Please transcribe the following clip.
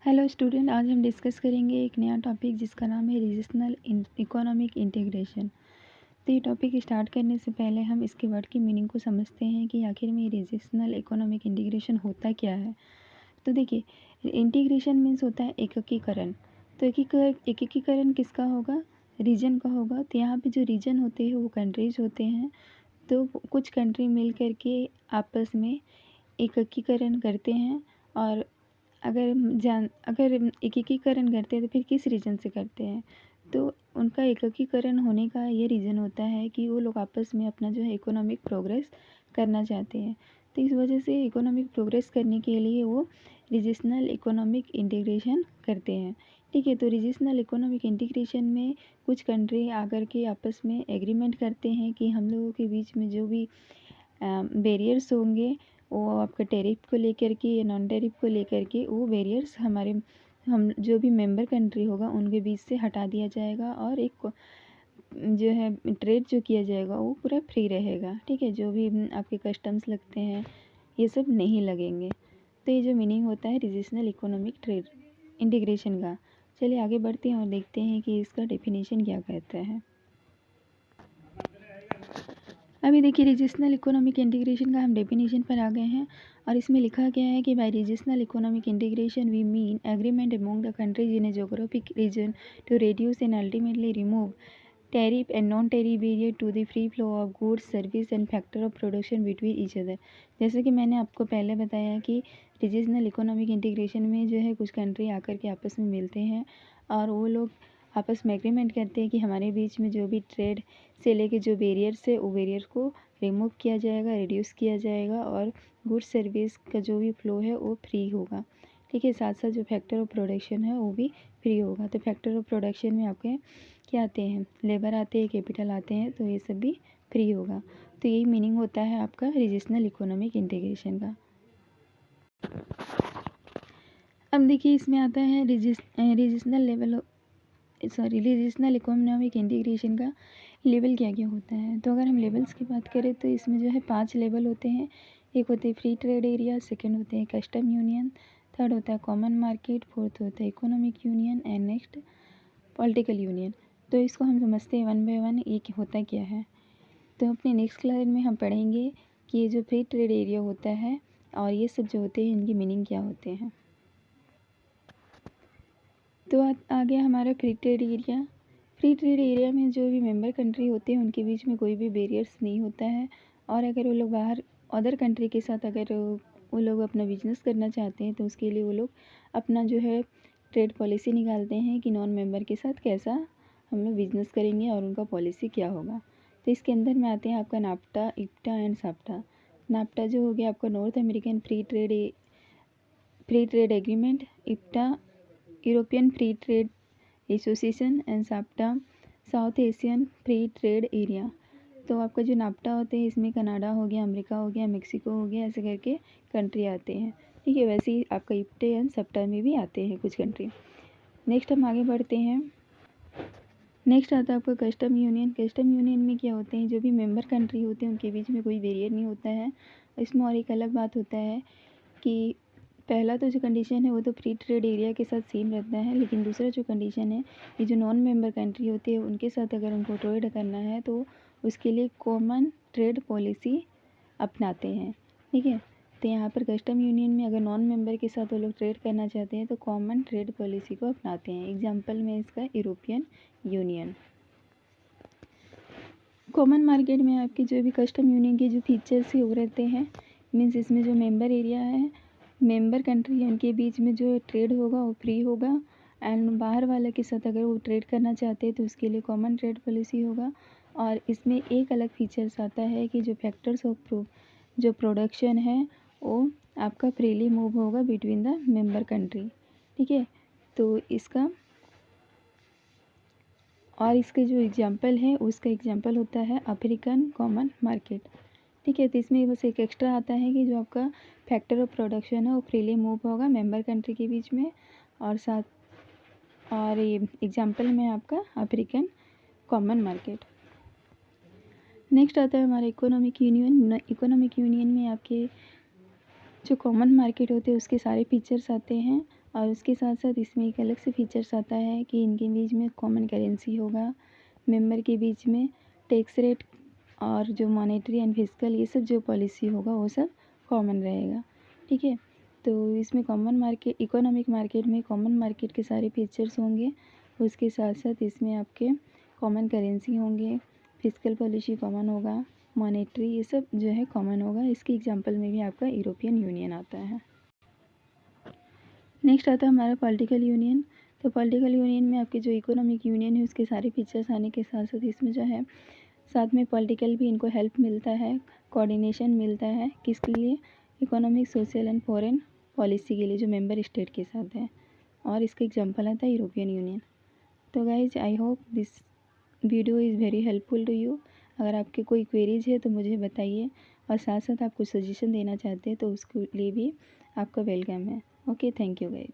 Hello student, आज हम discuss करेंगे एक नया टॉपिक जिसका नाम है रीजनल इकोनॉमिक इंटीग्रेशन। तो ये टॉपिक स्टार्ट करने से पहले हम इसके वर्ड की मीनिंग को समझते हैं कि आखिर में रीजनल इकोनॉमिक इंटीग्रेशन होता क्या है। तो देखिए, इंटीग्रेशन मीन्स होता है एकीकरण। तो एकीकरण किसका होगा? रीजन का होगा। तो यहाँ पे जो रीजन होते हैं वो कंट्रीज होते हैं। तो कुछ कंट्री मिल करके आपस में एकीकरण करते हैं। और अगर एकीकरण करते हैं तो फिर किस रीज़न से करते हैं? तो उनका एकीकरण होने का ये रीज़न होता है कि वो लोग आपस में अपना जो है इकोनॉमिक प्रोग्रेस करना चाहते हैं। तो इस वजह से इकोनॉमिक प्रोग्रेस करने के लिए वो रीजनल इकोनॉमिक इंटीग्रेशन करते हैं। ठीक है, तो रीजनल इकोनॉमिक इंटीग्रेशन में कुछ कंट्री आकर के आपस में एग्रीमेंट करते हैं कि हम लोगों के बीच में जो भी बैरियर्स होंगे वो आपका टैरिफ को लेकर के या नॉन टैरिफ को लेकर के वो बैरियर्स हम जो भी मेंबर कंट्री होगा उनके बीच से हटा दिया जाएगा और एक जो है ट्रेड जो किया जाएगा वो पूरा फ्री रहेगा। ठीक है, जो भी आपके कस्टम्स लगते हैं ये सब नहीं लगेंगे। तो ये जो मीनिंग होता है रीजनल इकोनॉमिक ट्रेड इंटीग्रेशन का। चलिए आगे बढ़ते हैं और देखते हैं कि इसका डेफिनेशन क्या कहता है। अभी देखिए, रीजनल इकोनॉमिक इंटीग्रेशन का हम डेफिनेशन पर आ गए हैं और इसमें लिखा गया है कि by regional economic integration we mean agreement among the countries in a geographic region to reduce and ultimately remove tariff and non-tariff barrier to the free flow of goods, service and factor of production between each other। जैसे कि मैंने आपको पहले बताया कि regional economic integration में जो है कुछ कंट्री आकर के आपस में मिलते हैं और वो लोग आपस में एग्रीमेंट करते हैं कि हमारे बीच में जो भी ट्रेड से लेके जो बैरियर्स है वो बैरियर को रिमूव किया जाएगा, रिड्यूस किया जाएगा और गुड सर्विस का जो भी फ्लो है वो फ्री होगा। ठीक है, साथ साथ जो फैक्टर ऑफ प्रोडक्शन है वो भी फ्री होगा। तो फैक्टर ऑफ प्रोडक्शन में आपके क्या आते हैं? लेबर आते हैं, कैपिटल आते हैं, तो ये सब भी फ्री होगा। तो यही मीनिंग होता है आपका रीजनल इकोनॉमिक इंटीग्रेशन का। अब देखिए, इसमें आता है रीजनल इकोनॉमिक इंटीग्रेशन का लेवल क्या क्या होता है। तो अगर हम लेवल्स की बात करें तो इसमें जो है 5 लेवल होते हैं। एक होते हैं फ्री ट्रेड एरिया, सेकंड होते हैं कस्टम यूनियन, थर्ड होता है कॉमन मार्केट, फोर्थ होता है economic union and next political union. तो इसको हम समझते हैं वन बाय वन ये होता क्या है। तो अपने नेक्स्ट क्लास में हम पढ़ेंगे कि ये जो फ्री ट्रेड एरिया होता है और ये सब जो होते हैं इनके मीनिंग क्या होते हैं। तो आ गया हमारा free trade area. Free trade area में जो भी मेंबर कंट्री होते हैं उनके बीच में कोई भी बैरियर्स नहीं होता है। और अगर वो लोग बाहर अदर कंट्री के साथ अगर वो लोग अपना बिजनेस करना चाहते हैं तो उसके लिए वो लोग अपना जो है ट्रेड पॉलिसी निकालते हैं कि नॉन मेंबर के साथ कैसा हम लोग बिजनेस करेंगे और उनका पॉलिसी क्या होगा। तो इसके अंदर में आते हैं आपका NAFTA, IPTA and SAPTA. NAFTA जो हो गया आपका north American free trade agreement, IPTA European free trade association and SAPTA south Asian free trade area. तो आपका जो नाफ्टा होते हैं इसमें कनाडा हो गया, अमेरिका हो गया, मेक्सिको हो गया, ऐसे करके कंट्री आते हैं। ठीक है, वैसे ही आपका इप्टे एंड सप्टा में भी आते हैं कुछ कंट्री। नेक्स्ट हम आगे बढ़ते हैं। नेक्स्ट आता है आपका कस्टम यूनियन। कस्टम यूनियन में क्या होते हैं, जो भी मेंबर कंट्री होते हैं उनके बीच में कोई बैरियर नहीं होता है। इसमें और एक अलग बात होता है कि पहला तो जो कंडीशन है वो तो फ्री ट्रेड एरिया के साथ सेम रहता है, लेकिन दूसरा जो कंडीशन है ये जो नॉन मेंबर कंट्री होती है उनके साथ अगर उनको ट्रेड करना है तो उसके लिए कॉमन ट्रेड पॉलिसी अपनाते हैं। ठीक है, तो यहाँ पर कस्टम यूनियन में अगर नॉन मेंबर के साथ वो लोग ट्रेड करना चाहते हैं तो कॉमन ट्रेड पॉलिसी को अपनाते हैं। एग्जाम्पल में इसका यूरोपियन यूनियन। कॉमन मार्केट में आपके जो भी कस्टम यूनियन के जो फीचर्स है वो रहते हैं। मीन्स इसमें जो मेंबर एरिया है, मेंबर कंट्री है, उनके बीच में जो ट्रेड होगा वो फ्री होगा। एंड बाहर वाले के साथ अगर वो ट्रेड करना चाहते हैं तो उसके लिए कॉमन ट्रेड पॉलिसी होगा। और इसमें एक अलग फीचर्स आता है कि जो फैक्टर्स ऑफ जो प्रोडक्शन है वो आपका फ्रीली मूव होगा बिटवीन द मेंबर कंट्री। ठीक है, तो इसका और इसके जो एग्जांपल है उसका एग्जांपल होता है अफ्रीकन कॉमन मार्केट। ठीक है, तो इसमें बस एक एक्स्ट्रा आता है कि जो आपका फैक्टर ऑफ प्रोडक्शन है वो फ्रीली मूव होगा मेंबर कंट्री के बीच में और साथ और ये एग्जांपल में आपका अफ्रीकन कॉमन मार्केट। नेक्स्ट आता है हमारा इकोनॉमिक यूनियन। इकोनॉमिक यूनियन में आपके जो कॉमन मार्केट होते हैं उसके सारे फीचर्स आते हैं और उसके साथ साथ इसमें एक अलग से फीचर्स आता है कि इनके बीच में कॉमन करेंसी होगा, मेंबर के बीच में टैक्स रेट और जो मॉनेटरी एंड फिजिकल ये सब जो पॉलिसी होगा वो सब कॉमन रहेगा। ठीक है, तो इसमें कॉमन मार्केट, इकोनॉमिक मार्केट में कॉमन मार्केट के सारे फीचर्स होंगे। उसके साथ साथ इसमें आपके कॉमन करेंसी होंगे, फिजिकल पॉलिसी कॉमन होगा, मॉनेटरी ये सब जो है कॉमन होगा। इसके एग्जांपल में भी आपका यूरोपियन यूनियन आता है। नेक्स्ट आता है हमारा पॉलिटिकल यूनियन। तो पॉलिटिकल यूनियन में आपके जो इकोनॉमिक यूनियन है उसके सारे फीचर्स आने के साथ साथ इसमें जो है साथ में पॉलिटिकल भी इनको हेल्प मिलता है, कोऑर्डिनेशन मिलता है, किसके लिए, economic, social and foreign policy के लिए जो मेंबर स्टेट के साथ है। और इसका एग्जांपल आता है यूरोपियन यूनियन। तो guys I hope this video is very helpful to you. अगर आपके कोई क्वेरीज है तो मुझे बताइए, और साथ साथ आप कुछ सजेशन देना चाहते हैं तो उसके लिए भी आपका वेलकम है। Okay, thank you guys.